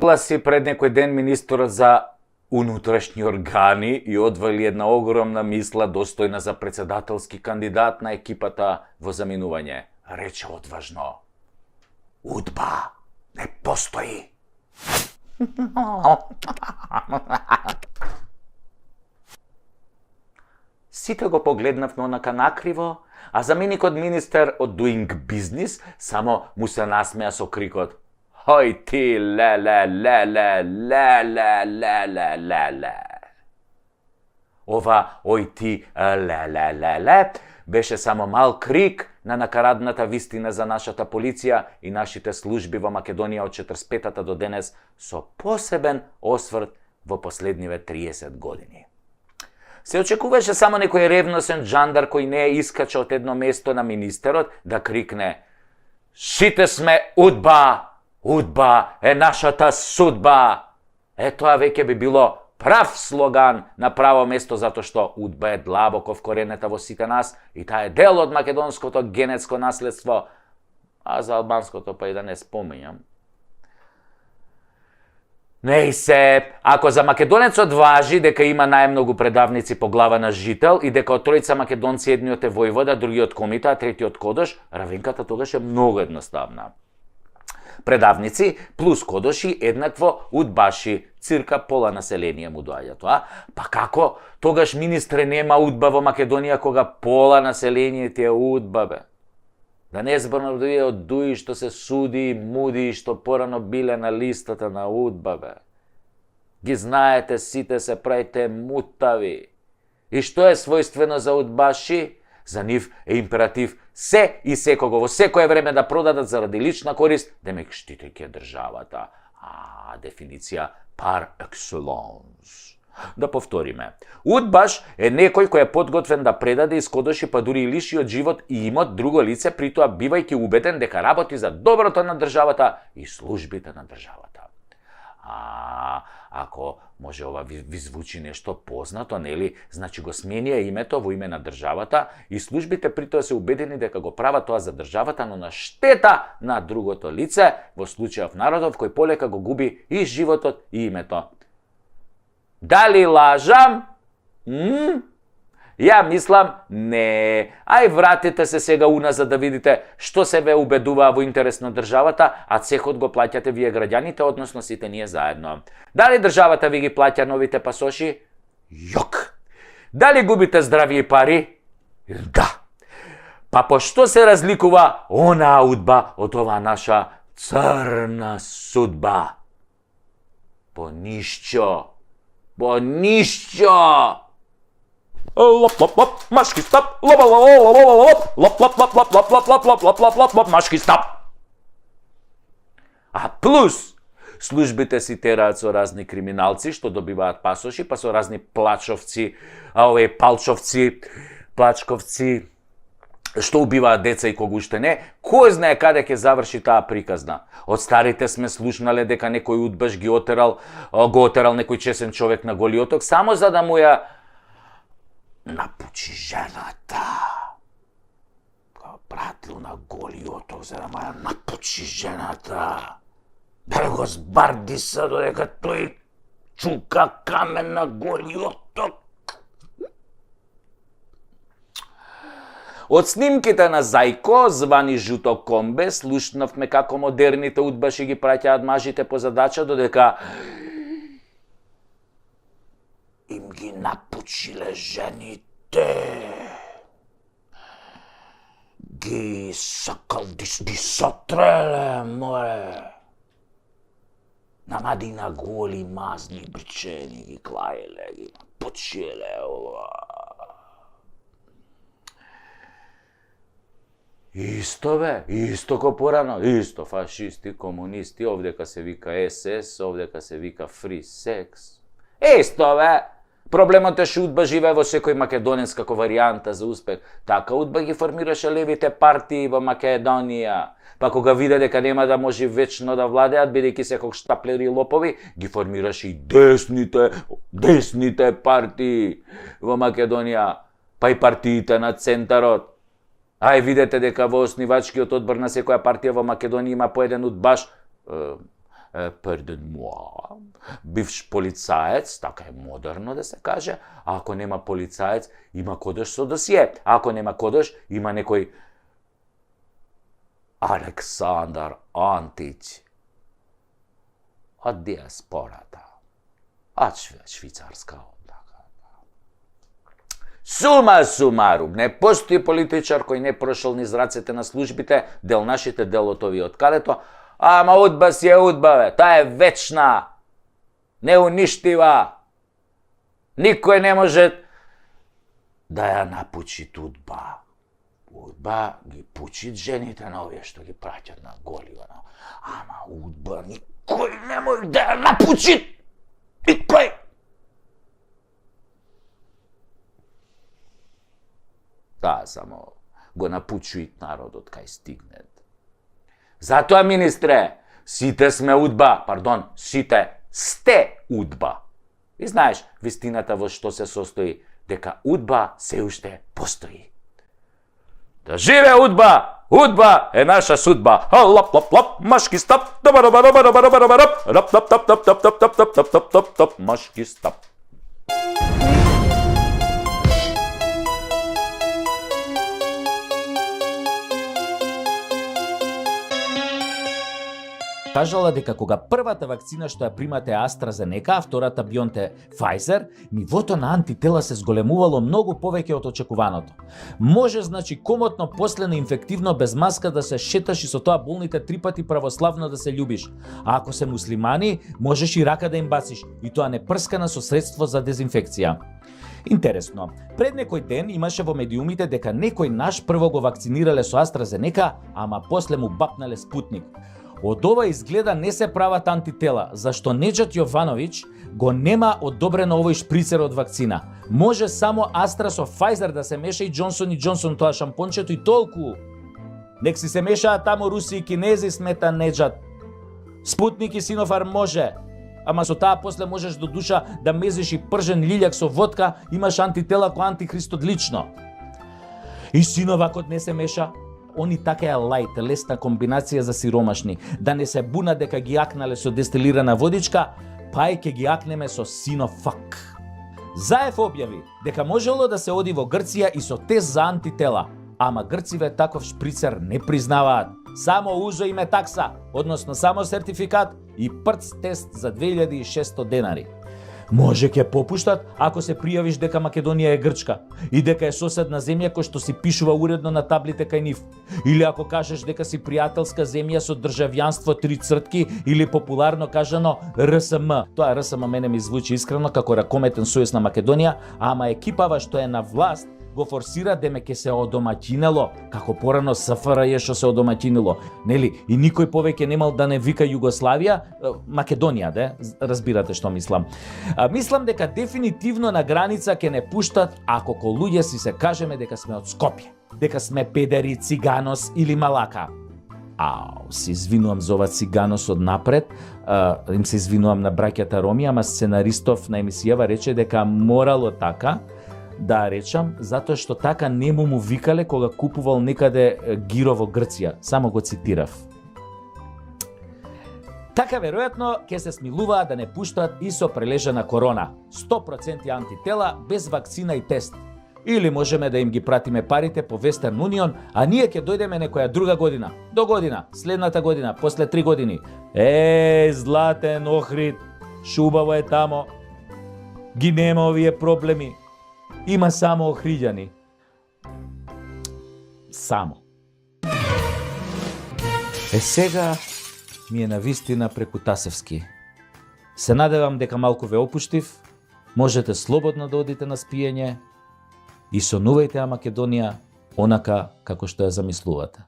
Гласи пред некој ден министерот за унутрашни органи и одвали една огромна мисла достојна за председателски кандидат на екипата во заминување. Рече одважно: УДБА не постои. Сите го погледнавме онака накриво, а заменикот министер од Doing Business само му се насмеа со крикот: Хој ти, ле. Ова ој ти, ле, беше само мал крик на накарадната вистина за нашата полиција и нашите служби во Македонија од 45-та до денес, со посебен осврт во последниве 30 години. Се очекуваше само некој ревносен джандар кој не искача од едно место на министерот да крикне: Сите сме УДБА! УДБА е нашата судба! Тоа веќе би било прав слоган на право место, затоа што УДБА е длабоко вкоренета во сите нас и таа е дел од македонското генетско наследство, а за албанското па и да не спомењам. Не се, ако за македонецот важи дека има најмногу предавници по глава на жител и дека од тројца македонци едниот е војвода, другиот комита, а третиот кодош, равенката тогаш е многу едноставна. Предавници плюс кодоши еднакво удбаши, цирка пола население му доаѓа тоа. Па како тогаш министре нема УДБА во Македонија кога пола население ти е УДБА бе? Да не зборам од дуи што се суди и муди што порано биле на листата на УДБА бе. Ги знаете, сите се правите мутави. И што е својствено за удбаши? За нив е императив се и секого во секое време да продадат заради лична корист, демек штитејќи државата. Дефиниција par excellence. Да повториме. Удбаш е некој кој е подготвен да предаде, искодоши, па дури и лиши од живот и имот друго лице, при тоа бивајќи убеден дека работи за доброто на државата и службите на државата. Ако може ова ви звучи нешто познато, нели? Значи го сменија името во име на државата и службите при тоа се убедени дека го прават тоа за државата, но на штета на другото лице, во случајов народов кој полека го губи и животот и името. Дали лажам? Ја мислам, не. Ај вратите се сега уназад да видите што се ве убедуваа во интерес на државата, а цехот го плаќате вие граѓаните, односно сите ние заедно. Дали државата ви ги плаќа новите пасоши? Јок. Дали губите здравје и пари? Да. Па по што се разликува онаа УДБА од оваа наша црна судба? По ништо. По ништо. Лоп, машки стап, лоп, машки стап. А плюс, службите си тераат со разни криминалци што добиваат пасоши, па со разни плачовци, палчовци, плачковци, што убиваат деца и кога уште не, кој знае каде ќе заврши таа приказна. Од старите сме слушнале дека некој удбаш го отерал некој чесен човек на Голиоток, само за да му ја напучи жената. Го пратил на Голиоток за да му ја напучи жената. Да го збарди се додека тој чука камен на Голиоток. Од снимките на Зајко, звани Жуто Комбе, слушнавме како модерните удбаши ги праќаат мажите по задача, додека им ги напучиле жените. Ги сакал ги сотреле, море. Намади на голи мазни бричени, ги клаеле, ги напучиле. Исто бе, исто ко порано, исто фашисти, комунисти, овдека се вика СС, овдека се вика Free Sex. Исто бе! Проблемот е што УДБА живее во секој македонец како варијанта за успех. Така УДБА ги формираше левите партии во Македонија. Па кога виде дека нема да може вечно да владеат, бидејќи се како штаплери и лопови, ги формираше и десните партии во Македонија, па и партиите на центарот. Ај видете дека во основачкиот одбор на секоја партија во Македонија има по еден удбаш, Pardon moi, бивш полицаец, така е модерно да се каже, а ако нема полицаец, има кодеш со досие. А ако нема кодеш, има некој Александар Антич од диаспората, од швицарска однака. Сума сумарум, не постои политичар кој не прошел низ рацете на службите, дел нашите, дел од овие од калето, ама удба си е удба, бе, таа е вечна, неуништива, никој не може да ја напучи удба. Удба ги пучит жените на овие што ги праќат на голи, ама удба никој не може да ја напучи. Никој! Таа само го напучуит народот кај стигнет. Затоа, министре, сите сме удба, сите сте удба. И знаеш, вистината во што се состои, дека удба се уште постои. Да живе удба! Удба е наша судба. Лап лап лап, машки стап. Машки стап. Кажала дека кога првата вакцина што ја примате е AstraZeneca, а втората BioNTech Pfizer, нивото на антитела се зголемувало многу повеќе од очекуваното. Може, значи, комотно после на инфективно без маска да се шеташ и со тоа болните 3 пати православно да се љубиш. А ако се муслимани, можеш и рака да им басиш, и тоа не прскана со средство за дезинфекција. Интересно, пред некој ден имаше во медиумите дека некој наш прво го вакцинирале со AstraZeneca, ама после му бапнале Спутник. Од ова изгледа не се прават антитела, зашто Неџат Јовановиќ го нема одобрено овој шприцер од вакцина. Може само Астра со Pfizer да се меша и Джонсон и Джонсон тоа шампончето и толку. Нек си се мешаат тамо руси и кинези, смета Неџат. Спутник и Синофарм може, ама со таа после можеш до душа да мезиш и пржен лилјак со водка, имаш антитела ко антихристот лично. И Синовакот не се меша. Они така е лајт, лесна комбинација за сиромашни, да не се буна дека ги акнале со дестилирана водичка, па и ке ги акнеме со Синофак. Заев објави дека можело да се оди во Грција и со тест за антитела, ама грциве таков шприцер не признаваат. Само узо име такса, односно само сертификат и прц тест за 2600 денари. Може ќе попуштат ако се пријавиш дека Македонија е Грчка и дека е соседна земја кој што си пишува уредно на таблите кај нив. Или ако кажеш дека си пријателска земја со државјанство 3 цртки или популарно кажано РСМ. Тоа РСМ мене ми звучи искрено како ракометен сојуз на Македонија, ама екипава што е на власт го форсира деме ке се одомаќинело, како порано СФРЈ што се одомаќинило, нели? И никој повеќе немал да не вика Југославија, Македонија, разбирате што мислам. Мислам дека дефинитивно на граница ќе не пуштат ако ко луѓе си се кажеме дека сме од Скопје, дека сме педери, циганос или малака. Се извинувам за ова циганос од напред, им се извинувам на браќата Роми, ама сценаристов на емисијава рече дека морало така, да речам, затоа што така не му викале кога купувал некаде гиро во Грција. Само го цитирав. Така веројатно ќе се смилуваат да не пуштат и со прележана корона. 100% антитела без вакцина и тест. Или можеме да им ги пратиме парите по Western Union, а ние ќе дојдеме некоја друга година, до година, следната година, после 3 години. Златен Охрид, шубаво е тамо. Ги нема овие проблеми. Има само охриѓани. Само. Сега ми е навистина преку Тасевски. Се надевам дека малку ве опуштив, можете слободно да одите на спиење и сонувајте ја Македонија онака како што ја замислувате.